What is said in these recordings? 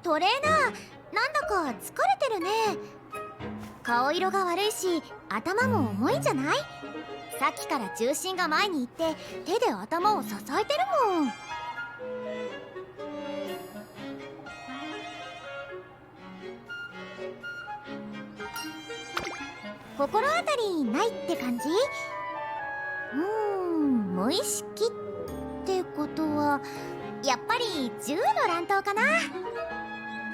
トレーナー、なんだか疲れてるね。顔色が悪いし頭も重いんじゃない？さっきから重心が前に行って手で頭を支えてるもん。心当たりないって感じ？無意識ってことはやっぱり銃の乱闘かな。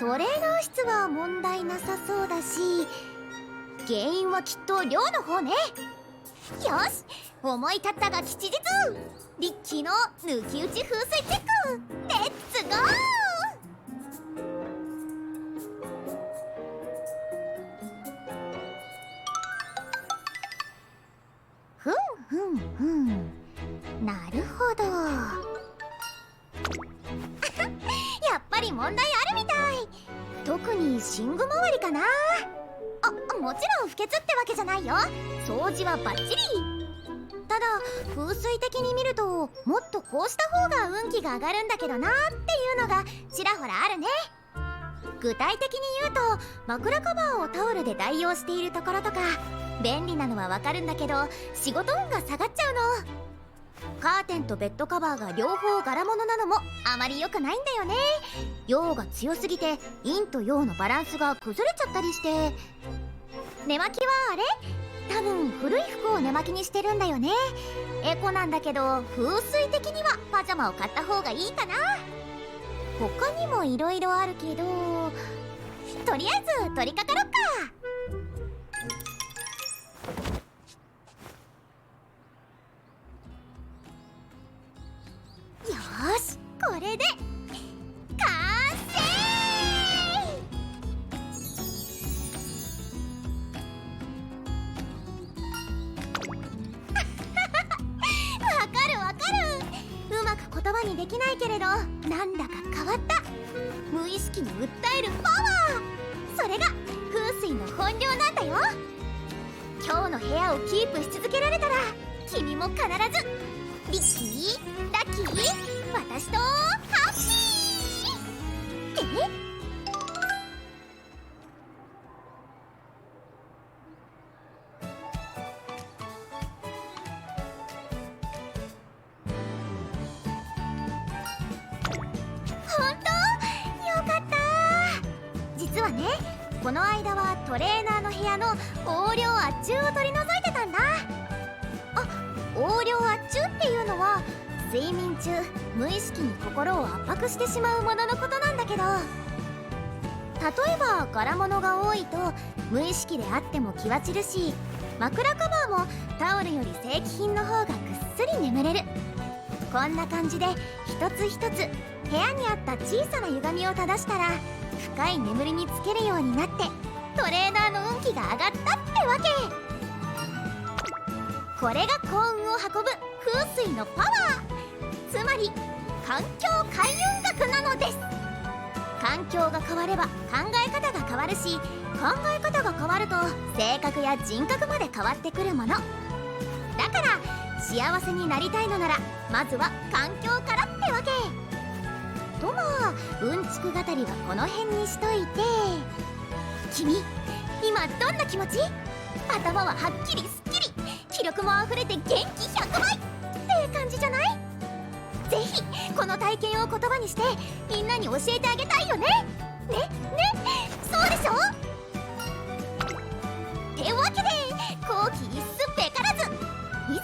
トレーナー室は問題なさそうだし、原因はきっと寮の方ね。よし、思い立ったが吉日、リッキーの抜き打ち風水チェック、レッツゴー。ふんふんふん、なるほど。やっぱり問題あるみたい。特に寝具周りかな。もちろん不潔ってわけじゃないよ。掃除はバッチリ。ただ風水的に見るともっとこうした方が運気が上がるんだけどなっていうのがちらほらあるね。具体的に言うと枕カバーをタオルで代用しているところとか便利なのはわかるんだけど、仕事運が下がっちゃうの。カーテンとベッドカバーが両方柄物なのもあまり良くないんだよね。陽が強すぎて陰と陽のバランスが崩れちゃったりして。寝巻きはあれ？多分古い服を寝巻きにしてるんだよね。エコなんだけど風水的にはパジャマを買った方がいいかな。他にもいろいろあるけど、とりあえず取り掛かろっか。よーし、これで完成。わかるわかる。うまく言葉にできないけれどなんだか変わった。無意識に訴えるパワー、それが風水の本領なんだよ。今日の部屋をキープし続けられたら君も必ずリッキー、ラッキー、私とハッピー。本当？よかった。実はね、この間はトレーナーの部屋の横領圧注を取り除いてたんだ。横領圧注っていうのは睡眠中無意識に心を圧迫してしまうもののことなんだけど、例えば柄物が多いと無意識であっても気は散るし、枕カバーもタオルより正規品の方がぐっすり眠れる。こんな感じで一つ一つ部屋にあった小さな歪みを正したら深い眠りにつけるようになってトレーナーの運気が上がったってわけ。これが幸運を運ぶ風水のパワー、つまり環境開運学なのです。環境が変われば考え方が変わるし、考え方が変わると性格や人格まで変わってくるものだから、幸せになりたいのならまずは環境からってわけと。まあうんちく語りはこの辺にしといて、君今どんな気持ち？頭ははっきりすっきり、気力もあふれて元気100倍って感じじゃない？ぜひこの体験を言葉にしてみんなに教えてあげたいよね。そうでしょ？ってわけで好奇一寸べからず、いざ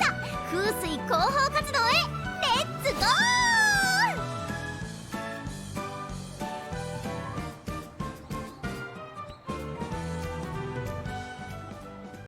風水広報活動へレッツゴー。